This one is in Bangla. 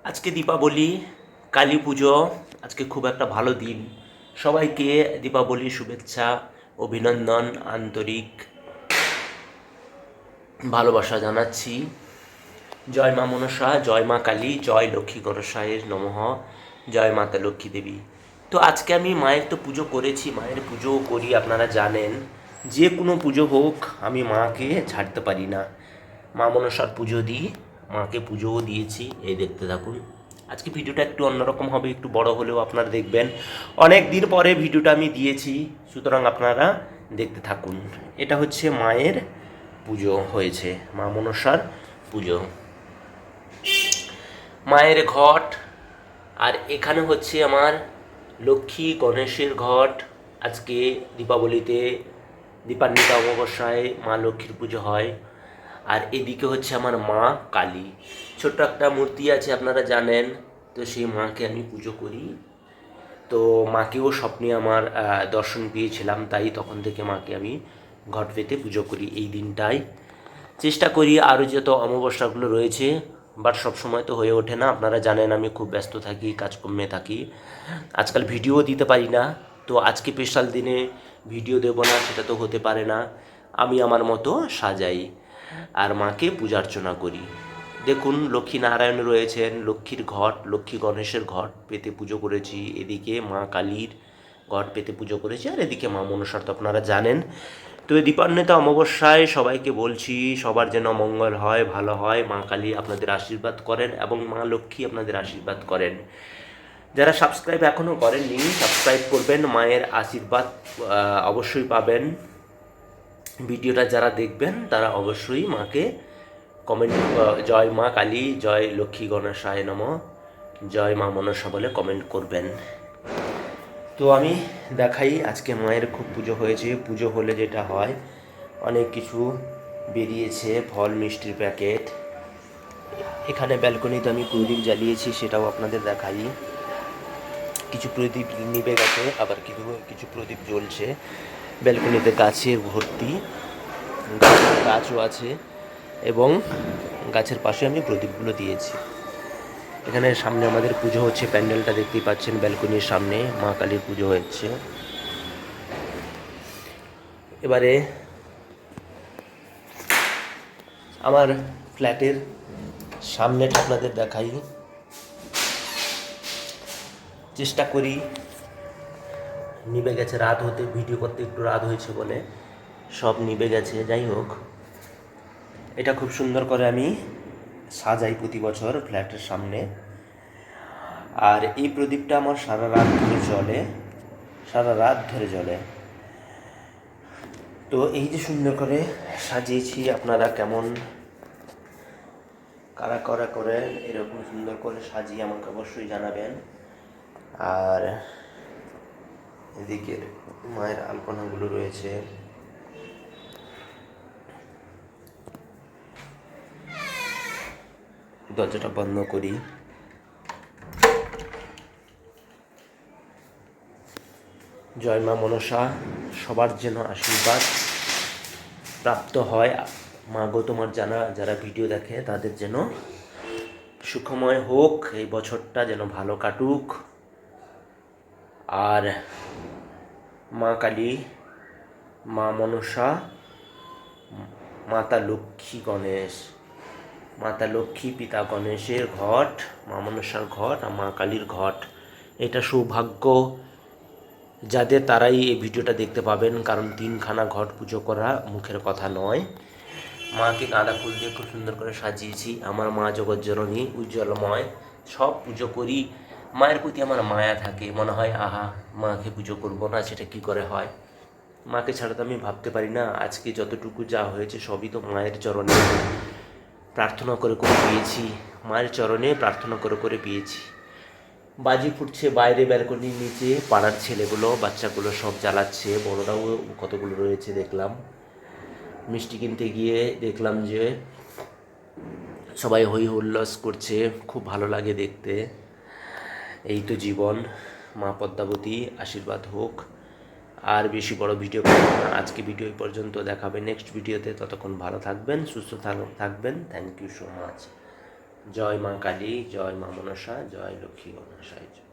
আজকে দীপাবলি, কালী পুজো। আজকে খুব একটা ভালো দিন। সবাইকে দীপাবলির শুভেচ্ছা, অভিনন্দন, আন্তরিক ভালোবাসা জানাচ্ছি। জয় মা মনসা, জয় মা কালী, জয় লক্ষ্মী গণেশায়ের নমঃ, জয় মাতা লক্ষ্মী দেবী। তো আজকে আমি মায়ের তো পুজো করেছি, মায়ের পুজোও করি, আপনারা জানেন। যে কোনো পুজো হোক, আমি মাকে ছাড়তে পারি না। মা মনসার পুজো দিই, মাকে পুজোও দিয়েছি। এই দেখতে থাকুন। আজকে ভিডিওটা একটু অন্যরকম হবে, একটু বড় হলেও আপনারা দেখবেন। অনেক দিন পরে ভিডিওটা আমি দিয়েছি, সুতরাং আপনারা দেখতে থাকুন। এটা হচ্ছে মায়ের পুজো হয়েছে, মা মনসার পুজো, মায়ের ঘট। আর এখানে হচ্ছে আমার লক্ষ্মী গণেশের ঘট। আজকে দীপাবলিতে, দীপান্বিতা অমাবস্যায় মা লক্ষ্মীর পুজো হয়। আর এদিকে হচ্ছে আমার মা কালী, ছোট্ট একটা মূর্তি আছে, আপনারা জানেন। তো সেই মাকে আমি পুজো করি। তো মাকেও স্বপ্নে আমার দর্শন পেয়েছিলাম, তাই তখন থেকে মাকে আমি ঘট পেতে পুজো করি এই দিনটায়। চেষ্টা করি আরও যত অমাবস্যাগুলো রয়েছে, বাট সবসময় তো হয়ে ওঠে না, আপনারা জানেন আমি খুব ব্যস্ত থাকি, কাজকর্মে থাকি, আজকাল ভিডিও দিতে পারি না। তো আজকে স্পেশাল দিনে ভিডিও দেব না সেটা তো হতে পারে না। আমি আমার মতো সাজাই আর মাকে পূজা অর্চনা করি। দেখুন, লক্ষ্মী নারায়ণ রয়েছেন, লক্ষ্মীর ঘট, লক্ষ্মী গণেশের ঘট পেতে পুজো করেছি। এদিকে মা কালীর ঘট পেতে পুজো করেছি, আর এদিকে মা মনসার তো আপনারা জানেন। তো এই দীপান্বিতা অমাবস্যায় সবাইকে বলছি, সবার যেন মঙ্গল হয়, ভালো হয়। মা কালী আপনাদের আশীর্বাদ করেন এবং মা লক্ষ্মী আপনাদের আশীর্বাদ করেন। যারা সাবস্ক্রাইব এখনও করেননি, সাবস্ক্রাইব করবেন, মায়ের আশীর্বাদ অবশ্যই পাবেন। ভিডিওটা যারা দেখবেন তারা অবশ্যই মাকে কমেন্ট, জয় মা কালী, জয় লক্ষ্মী গণেশায় নমঃ, জয় মা মনসা বলে কমেন্ট করবেন। তো আমি দেখাই, আজকে মায়ের খুব পুজো হয়েছে। পুজো হলে যেটা হয়, অনেক কিছু বেরিয়েছে, ফল মিষ্টির প্যাকেট। এখানে ব্যালকনিতে আমি প্রদীপ জ্বালিয়েছি, সেটাও আপনাদের দেখাই। কিছু প্রদীপ নিভে গেছে, আবার কিছু কিছু প্রদীপ জ্বলছে। ব্যালকনিতে গাছের ভর্তি, গাছও আছে, এবং গাছের পাশে আমি প্রদীপগুলো দিয়েছি। এখানে সামনে আমাদের পুজো হচ্ছে, প্যান্ডেলটা দেখতেই পাচ্ছেন, ব্যালকনির সামনে মা কালীর পুজো হচ্ছে। এবারে আমার ফ্ল্যাটের সামনেটা আপনাদের দেখাই। চেষ্টা করি, নিভে গেছে রাত হতে, ভিডিও করতে একটু রাত হয়েছে বলে সব নিভে গেছে। যাই হোক, এটা খুব সুন্দর করে আমি সাজাই প্রতি বছর ফ্ল্যাটের সামনে। আর এই প্রদীপটা আমার সারা রাত ধরে জ্বলে, সারা রাত ধরে জ্বলে। তো এই যে সুন্দর করে সাজিয়েছি, আপনারা কেমন কারা করা করেন এরকম সুন্দর করে সাজিয়ে আমাকে অবশ্যই জানাবেন। আর এদিকে মায়ের আলপনাগুলো রয়েছে। দরজাটা বন্ধ করি। জয় মা মনসা, সবার যেন আশীর্বাদ প্রাপ্ত হয়। মা গো, তোমার যারা ভিডিও দেখে তাদের যেন সুখময় হোক, এই বছরটা যেন ভালো কাটুক। আর মা কালী, মা মনসা, মাতা লক্ষ্মী গণেশ, মাতা লক্ষ্মী পিতা গণেশের ঘট, মা মনসার ঘট আর মা কালীর ঘট, এটা সৌভাগ্য যাদের, তারাই এই ভিডিওটা দেখতে পাবেন। কারণ 3খানা ঘট পুজো করা মুখের কথা নয়। মাকে গাঁদা ফুল দিয়ে খুব সুন্দর করে সাজিয়েছি। আমার মা জগজ্জননী, উজ্জ্বলময়। সব পুজো করি, মায়ের প্রতি আমার মায়া থাকে, মনে হয় আহা, মাকে পুজো করবো না, সেটা কি করে হয়। মাকে ছাড়া তো আমি ভাবতে পারি না। আজকে যতটুকু যা হয়েছে সবই তো মায়ের চরণে প্রার্থনা করে করে পেয়েছি, মায়ের চরণে প্রার্থনা করে করে পেয়েছি। বাজি ফুটছে বাইরে, ব্যালকনির নিচে, পাড়ার ছেলেগুলো, বাচ্চাগুলো সব জ্বালাচ্ছে, বড়রাও কতগুলো রয়েছে দেখলাম। মিষ্টি কিনতে গিয়ে দেখলাম যে সবাই হই হুল্লোস করছে, খুব ভালো লাগে দেখতে। এই তো জীবন, মা পদ্মাবতী আশীর্বাদ হোক। আর বেশি বড় ভিডিও করব না, আজকে ভিডিও এই পর্যন্ত, দেখাবে নেক্সট ভিডিওতে। ততক্ষণ ভালো থাকবেন, সুস্থ থাকবেন। Thank you so much. জয় মা কালী, জয় মা মনসা, জয় লক্ষ্মী গণেশায়।